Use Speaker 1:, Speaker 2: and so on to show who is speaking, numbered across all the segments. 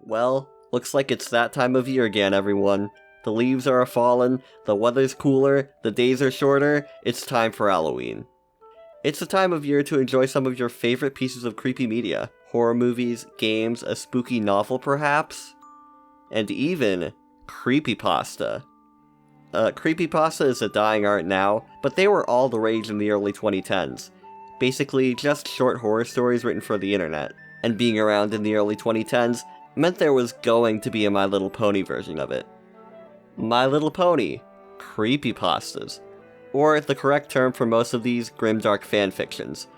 Speaker 1: Well, looks like it's that time of year again, everyone. The leaves are a-fallen, the weather's cooler, the days are shorter, it's time for Halloween. It's a time of year to enjoy some of your favorite pieces of creepy media. Horror movies, games, a spooky novel perhaps? And even creepypasta. Creepypasta is a dying art now, but they were all the rage in the early 2010s. Basically, just short horror stories written for the internet. And being around in the early 2010s meant there was going to be a My Little Pony version of it. My Little Pony. Creepypastas. Or the correct term for most of these, grimdark fanfictions.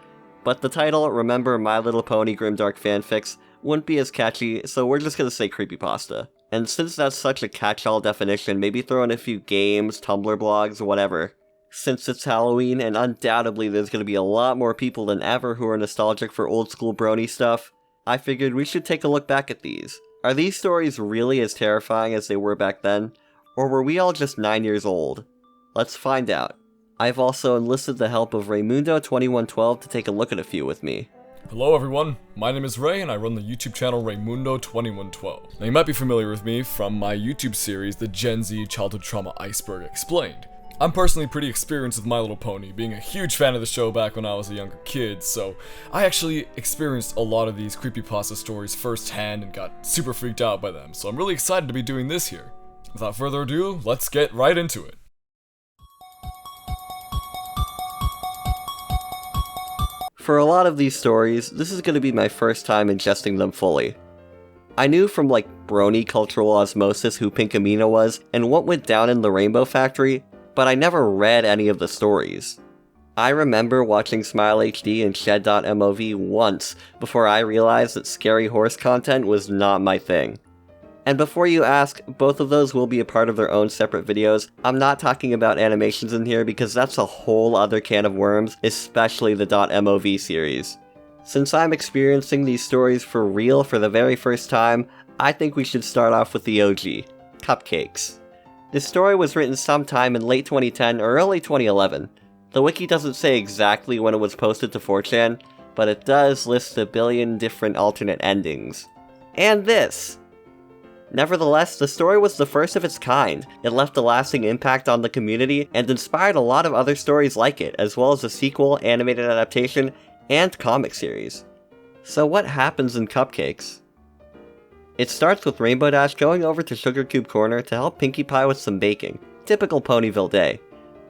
Speaker 1: But the title, Remember My Little Pony Grimdark Fanfics, wouldn't be as catchy, so we're just gonna say creepypasta. And since that's such a catch-all definition, maybe throw in a few games, Tumblr blogs, whatever. Since it's Halloween, and undoubtedly there's gonna be a lot more people than ever who are nostalgic for old school brony stuff, I figured we should take a look back at these. Are these stories really as terrifying as they were back then? Or were we all just 9 years old? Let's find out. I've also enlisted the help of Raymundo2112 to take a look at a few with me.
Speaker 2: Hello everyone, my name is Ray and I run the YouTube channel Raymundo2112. Now you might be familiar with me from my YouTube series, the Gen Z Childhood Trauma Iceberg Explained. I'm personally pretty experienced with My Little Pony, being a huge fan of the show back when I was a younger kid, so I actually experienced a lot of these creepypasta stories firsthand and got super freaked out by them, so I'm really excited to be doing this here. Without further ado, let's get right into it.
Speaker 1: For a lot of these stories, this is going to be my first time ingesting them fully. I knew from brony cultural osmosis who Pinkamena was and what went down in the Rainbow Factory, but I never read any of the stories. I remember watching Smile HD and Shed.mov once before I realized that scary horse content was not my thing. And before you ask, both of those will be a part of their own separate videos. I'm not talking about animations in here because that's a whole other can of worms, especially the .mov series. Since I'm experiencing these stories for real for the very first time, I think we should start off with the OG, Cupcakes. This story was written sometime in late 2010 or early 2011. The wiki doesn't say exactly when it was posted to 4chan, but it does list a billion different alternate endings. And this! Nevertheless, the story was the first of its kind. It left a lasting impact on the community and inspired a lot of other stories like it, as well as a sequel, animated adaptation, and comic series. So what happens in Cupcakes? It starts with Rainbow Dash going over to Sugar Cube Corner to help Pinkie Pie with some baking. Typical Ponyville day.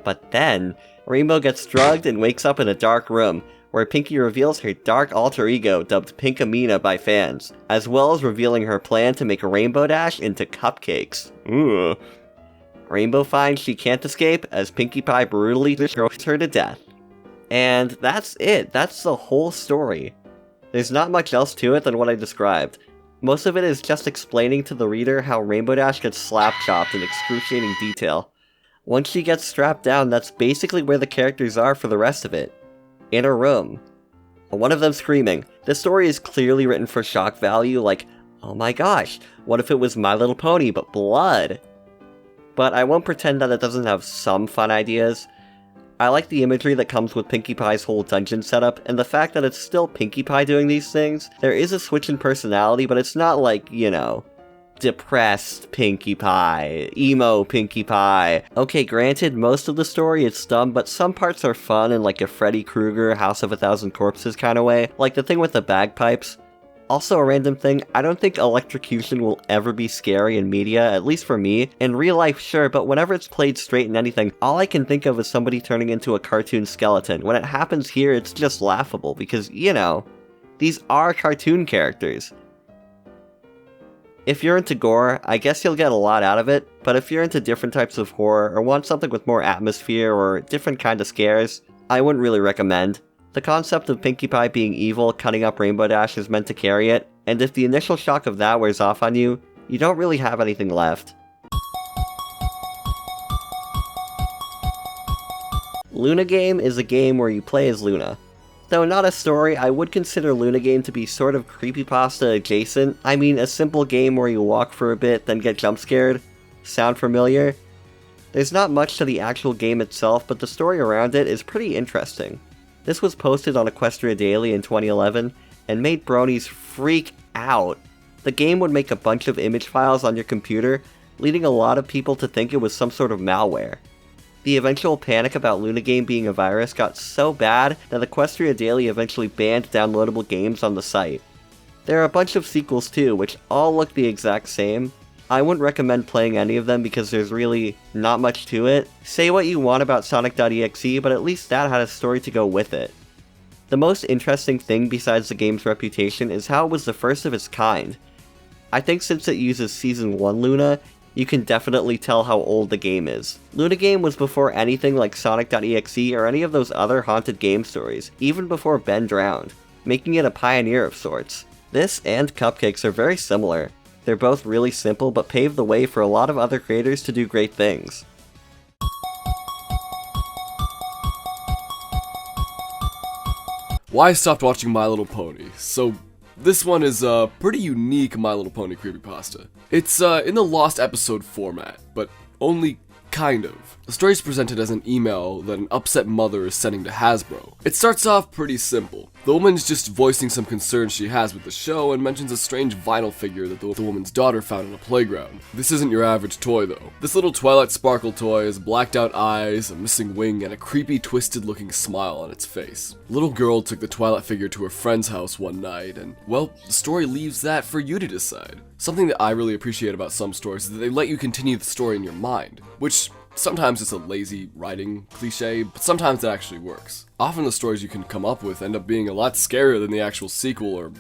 Speaker 1: But then, Rainbow gets drugged and wakes up in a dark room, where Pinkie reveals her dark alter ego dubbed Pinkamena by fans, as well as revealing her plan to make Rainbow Dash into cupcakes. Ooh. Rainbow finds she can't escape as Pinkie Pie brutally destroys her to death. And that's it, that's the whole story. There's not much else to it than what I described. Most of it is just explaining to the reader how Rainbow Dash gets slap-chopped in excruciating detail. Once she gets strapped down, that's basically where the characters are for the rest of it. In a room. One of them screaming. This story is clearly written for shock value, like, oh my gosh, what if it was My Little Pony but blood? But I won't pretend that it doesn't have some fun ideas. I like the imagery that comes with Pinkie Pie's whole dungeon setup, and the fact that it's still Pinkie Pie doing these things. There is a switch in personality, but it's not like, depressed Pinkie Pie, emo Pinkie Pie. Okay, granted, most of the story it's dumb, but some parts are fun in like a Freddy Krueger, House of a Thousand Corpses kind of way, like the thing with the bagpipes. Also a random thing, I don't think electrocution will ever be scary in media, at least for me. In real life, sure, but whenever it's played straight in anything, all I can think of is somebody turning into a cartoon skeleton. When it happens here, it's just laughable, because, these are cartoon characters. If you're into gore, I guess you'll get a lot out of it, but if you're into different types of horror or want something with more atmosphere or different kind of scares, I wouldn't really recommend. The concept of Pinkie Pie being evil cutting up Rainbow Dash is meant to carry it, and if the initial shock of that wears off on you, you don't really have anything left. Luna Game is a game where you play as Luna. Though not a story, I would consider Luna Game to be sort of creepypasta adjacent. I mean, a simple game where you walk for a bit, then get jump scared. Sound familiar? There's not much to the actual game itself, but the story around it is pretty interesting. This was posted on Equestria Daily in 2011, and made bronies freak out. The game would make a bunch of image files on your computer, leading a lot of people to think it was some sort of malware. The eventual panic about Luna Game being a virus got so bad that Equestria Daily eventually banned downloadable games on the site. There are a bunch of sequels too, which all look the exact same. I wouldn't recommend playing any of them because there's really not much to it. Say what you want about Sonic.exe, but at least that had a story to go with it. The most interesting thing besides the game's reputation is how it was the first of its kind. I think since it uses Season 1 Luna, you can definitely tell how old the game is. Luna Game was before anything like Sonic.exe or any of those other haunted game stories, even before Ben drowned, making it a pioneer of sorts. This and Cupcakes are very similar. They're both really simple but paved the way for a lot of other creators to do great things.
Speaker 2: Why I stopped watching My Little Pony. So, this one is a pretty unique My Little Pony creepypasta. It's in the lost episode format, but only kind of. The story is presented as an email that an upset mother is sending to Hasbro. It starts off pretty simple. The woman's just voicing some concerns she has with the show and mentions a strange vinyl figure that the woman's daughter found in a playground. This isn't your average toy though. This little Twilight sparkle toy has blacked out eyes, a missing wing, and a creepy twisted looking smile on its face. The little girl took the Twilight figure to her friend's house one night and, well, the story leaves that for you to decide. Something that I really appreciate about some stories is that they let you continue the story in your mind, which sometimes it's a lazy writing cliche, but sometimes it actually works. Often the stories you can come up with end up being a lot scarier than the actual sequel or,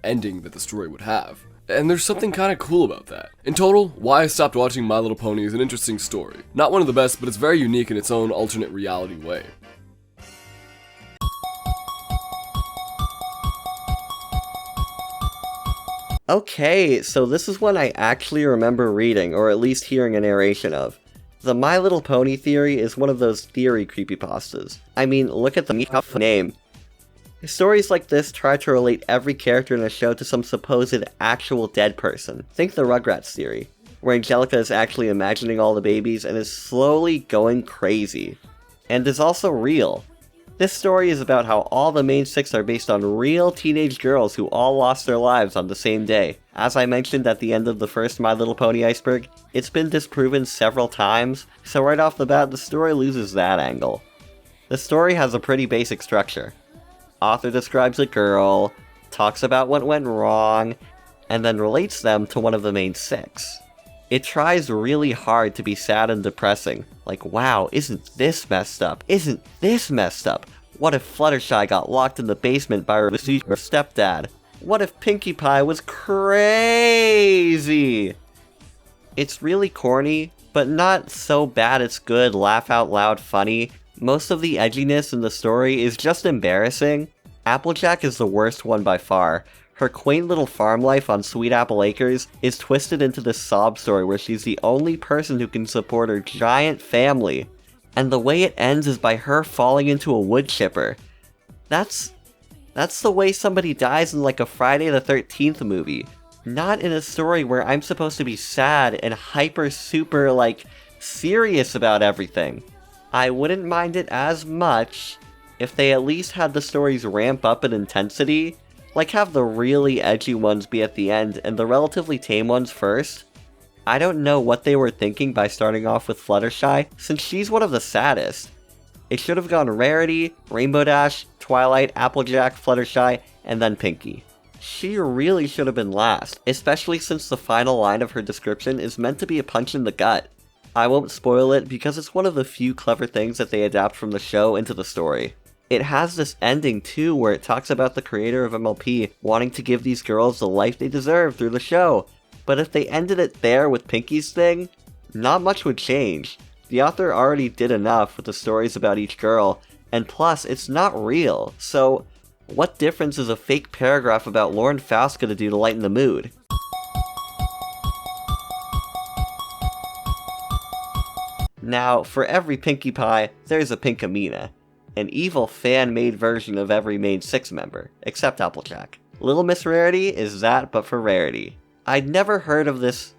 Speaker 2: ending that the story would have. And there's something kind of cool about that. In total, Why I Stopped Watching My Little Pony is an interesting story. Not one of the best, but it's very unique in its own alternate reality way.
Speaker 1: Okay, so this is one I actually remember reading, or at least hearing a narration of. The My Little Pony theory is one of those theory creepypastas. I mean, look at the name. Stories like this try to relate every character in a show to some supposed actual dead person. Think the Rugrats theory, where Angelica is actually imagining all the babies and is slowly going crazy. And is also real. This story is about how all the main six are based on real teenage girls who all lost their lives on the same day. As I mentioned at the end of the first My Little Pony iceberg, it's been disproven several times, so right off the bat the story loses that angle. The story has a pretty basic structure. Author describes a girl, talks about what went wrong, and then relates them to one of the main six. It tries really hard to be sad and depressing, like, wow, isn't this messed up? Isn't this messed up? What if Fluttershy got locked in the basement by her stepdad? What if Pinkie Pie was crazy? It's really corny, but not so bad it's good, laugh out loud funny. Most of the edginess in the story is just embarrassing. Applejack is the worst one by far. Her quaint little farm life on Sweet Apple Acres is twisted into this sob story where she's the only person who can support her giant family. And the way it ends is by her falling into a wood chipper. That's the way somebody dies in like a Friday the 13th movie. Not in a story where I'm supposed to be sad and hyper super serious about everything. I wouldn't mind it as much if they at least had the stories ramp up in intensity. Like have the really edgy ones be at the end and the relatively tame ones first. I don't know what they were thinking by starting off with Fluttershy, since she's one of the saddest. It should have gone Rarity, Rainbow Dash, Twilight, Applejack, Fluttershy, and then Pinkie. She really should have been last, especially since the final line of her description is meant to be a punch in the gut. I won't spoil it because it's one of the few clever things that they adapt from the show into the story. It has this ending too where it talks about the creator of MLP wanting to give these girls the life they deserve through the show, But if they ended it there with Pinkie's thing, not much would change. The author already did enough with the stories about each girl, and plus, it's not real, so what difference is a fake paragraph about Lauren Faust gonna do to lighten the mood? Now, for every Pinkie Pie, there's a Pinkamena, an evil fan-made version of every main 6 member, except Applejack. Little Miss Rarity is that, but for rarity. I'd never heard of this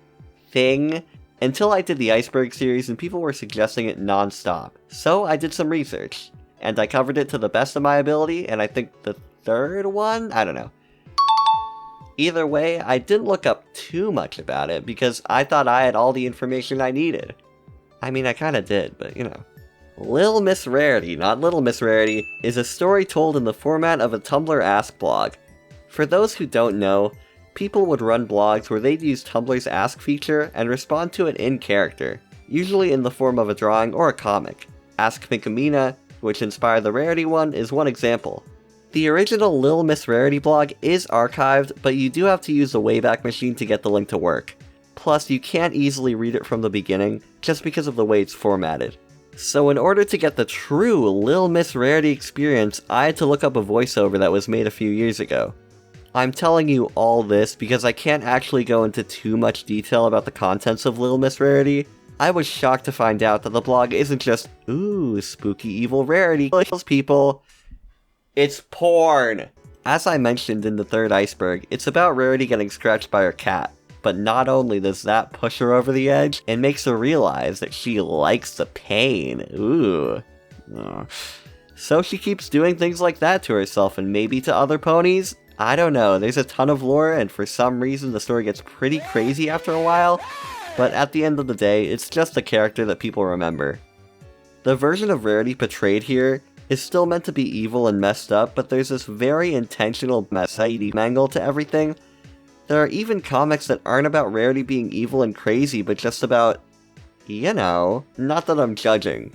Speaker 1: thing until I did the Iceberg series and people were suggesting it non-stop. So I did some research, and I covered it to the best of my ability, and I think the 3rd one? I don't know. Either way, I didn't look up too much about it because I thought I had all the information I needed. I mean, I kinda did, but you know. Lil Miss Rarity, not Little Miss Rarity, is a story told in the format of a Tumblr Ask blog. For those who don't know, people would run blogs where they'd use Tumblr's Ask feature and respond to it in character, usually in the form of a drawing or a comic. Ask Pinkamena, which inspired the Rarity one, is one example. The original Lil Miss Rarity blog is archived, but you do have to use the Wayback Machine to get the link to work. Plus, you can't easily read it from the beginning, just because of the way it's formatted. So in order to get the true Lil Miss Rarity experience, I had to look up a voiceover that was made a few years ago. I'm telling you all this because I can't actually go into too much detail about the contents of Lil Miss Rarity. I was shocked to find out that the blog isn't just, ooh, spooky evil rarity kills people. It's porn! As I mentioned in the 3rd Iceberg, it's about Rarity getting scratched by her cat. But not only does that push her over the edge, it makes her realize that she likes the pain. Ooh. So she keeps doing things like that to herself and maybe to other ponies? I don't know, there's a ton of lore and for some reason the story gets pretty crazy after a while, but at the end of the day, it's just a character that people remember. The version of Rarity portrayed here is still meant to be evil and messed up, but there's this very intentional messy angle to everything. There are even comics that aren't about Rarity being evil and crazy, but just about, you know, not that I'm judging.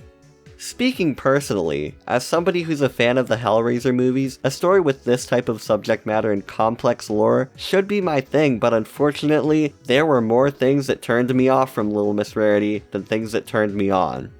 Speaker 1: Speaking personally, as somebody who's a fan of the Hellraiser movies, a story with this type of subject matter and complex lore should be my thing, but unfortunately, there were more things that turned me off from Little Miss Rarity than things that turned me on.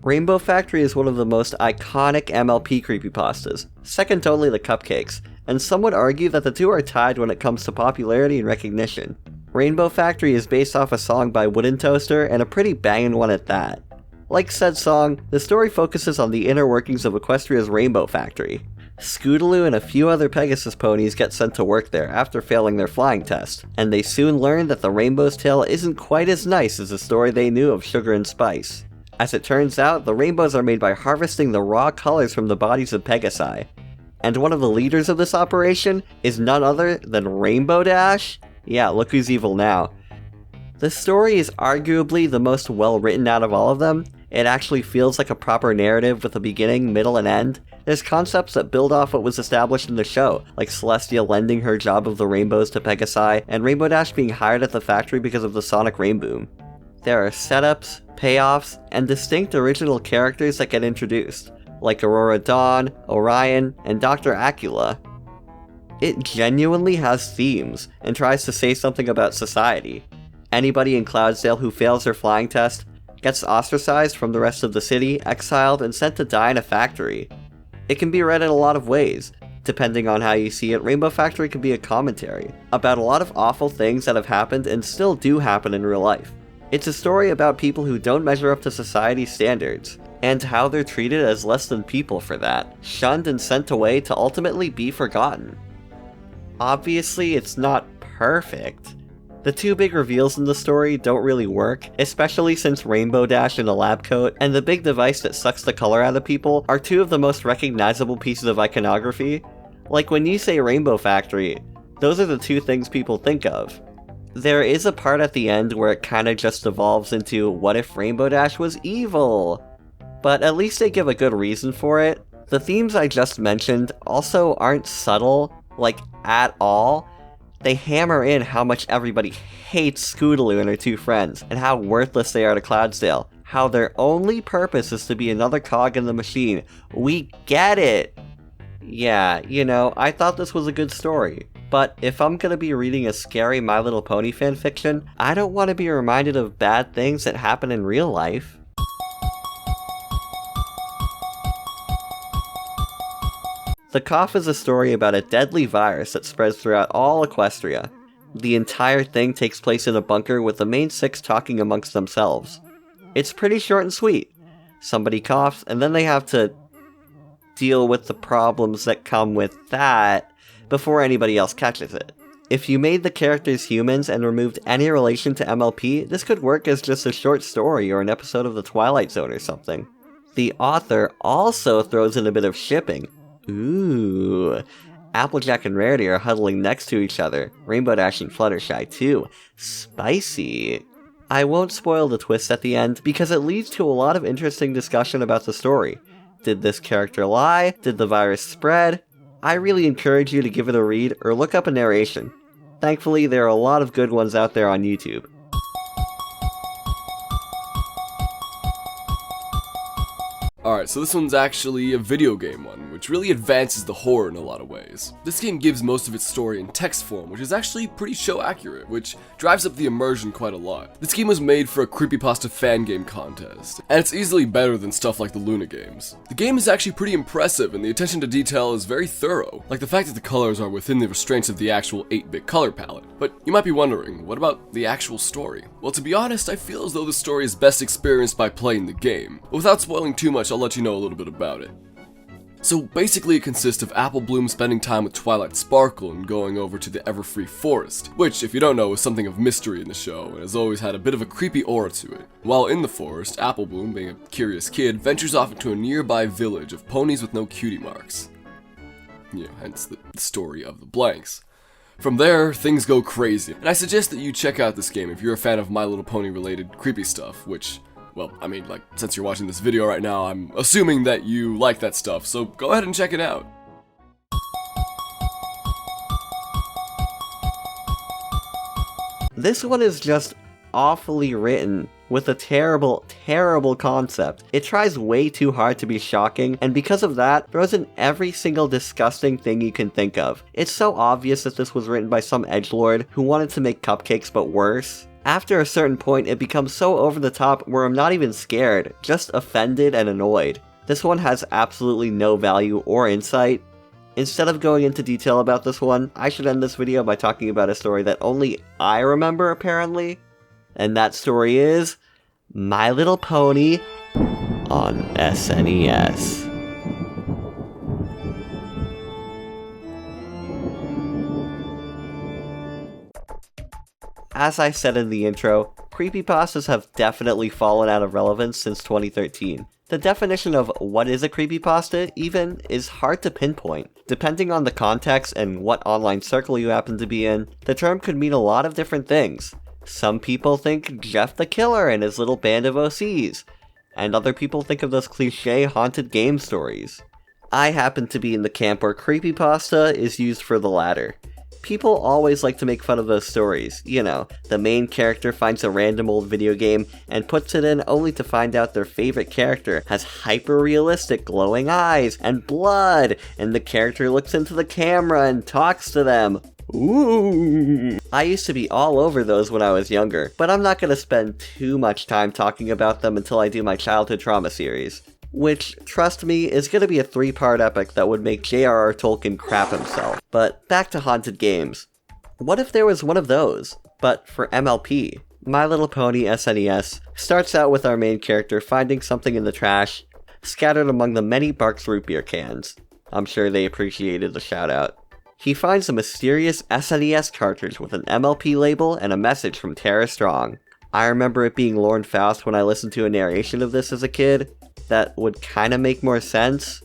Speaker 1: Rainbow Factory is one of the most iconic MLP creepypastas, second only to Cupcakes, and some would argue that the two are tied when it comes to popularity and recognition. Rainbow Factory is based off a song by Wooden Toaster, and a pretty bangin' one at that. Like said song, the story focuses on the inner workings of Equestria's Rainbow Factory. Scootaloo and a few other Pegasus ponies get sent to work there after failing their flying test, and they soon learn that the Rainbow's Tale isn't quite as nice as the story they knew of Sugar and Spice. As it turns out, the rainbows are made by harvesting the raw colors from the bodies of Pegasi. And one of the leaders of this operation is none other than Rainbow Dash? Yeah, look who's evil now. The story is arguably the most well-written out of all of them. It actually feels like a proper narrative with a beginning, middle, and end. There's concepts that build off what was established in the show, like Celestia lending her job of the rainbows to Pegasi, and Rainbow Dash being hired at the factory because of the sonic rainboom. There are setups, payoffs, and distinct original characters that get introduced, like Aurora Dawn, Orion, and Dr. Acula. It genuinely has themes, and tries to say something about society. Anybody in Cloudsdale who fails their flying test gets ostracized from the rest of the city, exiled, and sent to die in a factory. It can be read in a lot of ways. Depending on how you see it, Rainbow Factory can be a commentary about a lot of awful things that have happened and still do happen in real life. It's a story about people who don't measure up to society's standards, and how they're treated as less than people for that, shunned and sent away to ultimately be forgotten. Obviously, it's not perfect. The two big reveals in the story don't really work, especially since Rainbow Dash in a lab coat and the big device that sucks the color out of people are two of the most recognizable pieces of iconography. Like when you say Rainbow Factory, those are the two things people think of. There is a part at the end where it kinda just evolves into what if Rainbow Dash was evil? but at least they give a good reason for it. The themes I just mentioned also aren't subtle, like, at all. They hammer in how much everybody hates Scootaloo and her two friends, and how worthless they are to Cloudsdale. How their only purpose is to be another cog in the machine. We get it! Yeah, I thought this was a good story. But if I'm gonna be reading a scary My Little Pony fanfiction, I don't want to be reminded of bad things that happen in real life. The Cough is a story about a deadly virus that spreads throughout all Equestria. The entire thing takes place in a bunker with the main six talking amongst themselves. It's pretty short and sweet. Somebody coughs, and then they have to deal with the problems that come with that before anybody else catches it. If you made the characters humans and removed any relation to MLP, this could work as just a short story or an episode of the Twilight Zone or something. The author also throws in a bit of shipping. Ooh, Applejack and Rarity are huddling next to each other. Rainbow Dash and Fluttershy too. Spicy. I won't spoil the twist at the end, because it leads to a lot of interesting discussion about the story. Did this character lie? Did the virus spread? I really encourage you to give it a read or look up a narration. Thankfully, there are a lot of good ones out there on YouTube.
Speaker 2: Alright, so this one's actually a video game one, which really advances the horror in a lot of ways. This game gives most of its story in text form, which is actually pretty show accurate, which drives up the immersion quite a lot. This game was made for a Creepypasta fan game contest, and it's easily better than stuff like the Luna games. The game is actually pretty impressive, and the attention to detail is very thorough, like the fact that the colors are within the restraints of the actual 8-bit color palette. But you might be wondering, what about the actual story? Well, to be honest, I feel as though the story is best experienced by playing the game. But without spoiling too much, I'll let you know a little bit about it. So basically it consists of Apple Bloom spending time with Twilight Sparkle and going over to the Everfree Forest, which, if you don't know, is something of mystery in the show and has always had a bit of a creepy aura to it. While in the forest, Apple Bloom, being a curious kid, ventures off into a nearby village of ponies with no cutie marks. Hence the story of the blanks. From there, things go crazy, and I suggest that you check out this game if you're a fan of My Little Pony related creepy stuff, which, well, I mean, like, since you're watching this video right now, I'm assuming that you like that stuff, so go ahead and check it out.
Speaker 1: This one is just awfully written, with a terrible, terrible concept. It tries way too hard to be shocking, and because of that, throws in every single disgusting thing you can think of. It's so obvious that this was written by some edgelord who wanted to make Cupcakes but worse. After a certain point, it becomes so over the top where I'm not even scared, just offended and annoyed. This one has absolutely no value or insight. Instead of going into detail about this one, I should end this video by talking about a story that only I remember apparently. And that story is My Little Pony on SNES. As I said in the intro, creepypastas have definitely fallen out of relevance since 2013. The definition of what is a creepypasta, even, is hard to pinpoint. Depending on the context and what online circle you happen to be in, the term could mean a lot of different things. Some people think Jeff the Killer and his little band of OCs, and other people think of those cliché haunted game stories. I happen to be in the camp where creepypasta is used for the latter. People always like to make fun of those stories. The main character finds a random old video game and puts it in only to find out their favorite character has hyper-realistic glowing eyes and blood, and the character looks into the camera and talks to them. Ooh. I used to be all over those when I was younger, but I'm not going to spend too much time talking about them until I do my childhood trauma series. Which, trust me, is going to be a 3-part epic that would make J.R.R. Tolkien crap himself. But back to haunted games. What if there was one of those, but for MLP? My Little Pony SNES starts out with our main character finding something in the trash, scattered among the many Barks root beer cans. I'm sure they appreciated the shout out. He finds a mysterious SNES cartridge with an MLP label and a message from Tara Strong. I remember it being Lorne Faust when I listened to a narration of this as a kid. That would kinda make more sense.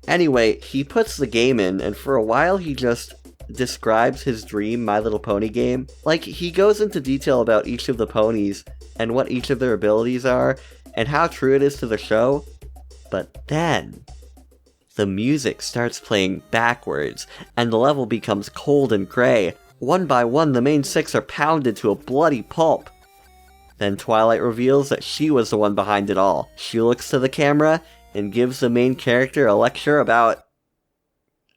Speaker 1: Anyway, he puts the game in, and for a while he just describes his dream My Little Pony game. Like, he goes into detail about each of the ponies and what each of their abilities are, and how true it is to the show. But then, the music starts playing backwards, and the level becomes cold and gray. One by one, the main six are pounded to a bloody pulp. Then Twilight reveals that she was the one behind it all. She looks to the camera and gives the main character a lecture about...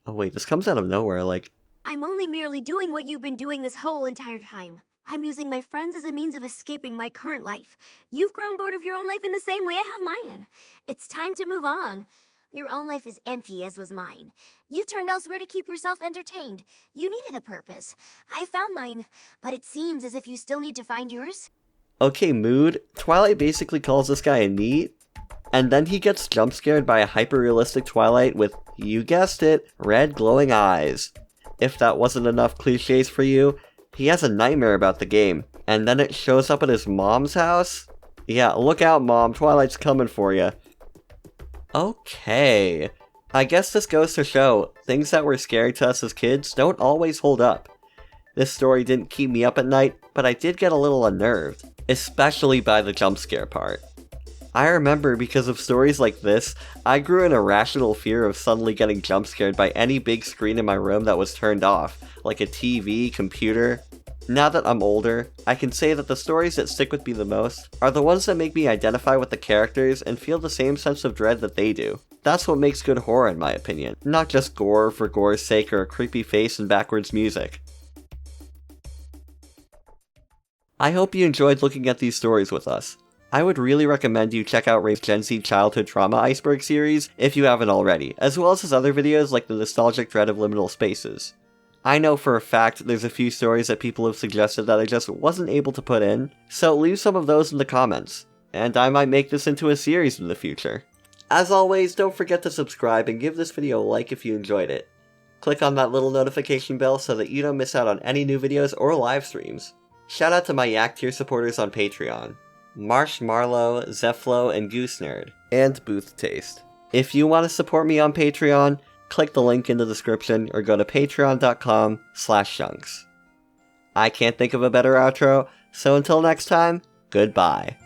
Speaker 1: Oh wait, this comes out of nowhere, like...
Speaker 3: I'm only merely doing what you've been doing this whole entire time. I'm using my friends as a means of escaping my current life. You've grown bored of your own life in the same way I have mine. It's time to move on. Your own life is empty, as was mine. You turned elsewhere to keep yourself entertained. You needed a purpose. I found mine, but it seems as if you still need to find yours.
Speaker 1: Okay, mood. Twilight basically calls this guy a NEET, and then he gets jump scared by a hyper-realistic Twilight with, you guessed it, red glowing eyes. If that wasn't enough cliches for you, he has a nightmare about the game, and then it shows up at his mom's house? Yeah, look out, Mom, Twilight's coming for you. Okay, I guess this goes to show, things that were scary to us as kids don't always hold up. This story didn't keep me up at night, but I did get a little unnerved, especially by the jump scare part. I remember because of stories like this, I grew an irrational fear of suddenly getting jump scared by any big screen in my room that was turned off, like a TV, computer. Now that I'm older, I can say that the stories that stick with me the most are the ones that make me identify with the characters and feel the same sense of dread that they do. That's what makes good horror in my opinion, not just gore for gore's sake or a creepy face and backwards music. I hope you enjoyed looking at these stories with us. I would really recommend you check out Ray's Gen Z Childhood Trauma Iceberg series if you haven't already, as well as his other videos like the Nostalgic Dread of Liminal Spaces. I know for a fact there's a few stories that people have suggested that I just wasn't able to put in, so leave some of those in the comments, and I might make this into a series in the future. As always, don't forget to subscribe and give this video a like if you enjoyed it. Click on that little notification bell so that you don't miss out on any new videos or live streams. Shout out to my Yak tier supporters on Patreon. Marshmallow, Zeflo, and Goose Nerd, and Booth Taste. If you want to support me on Patreon, click the link in the description or go to patreon.com/shunks. I can't think of a better outro, so until next time, goodbye.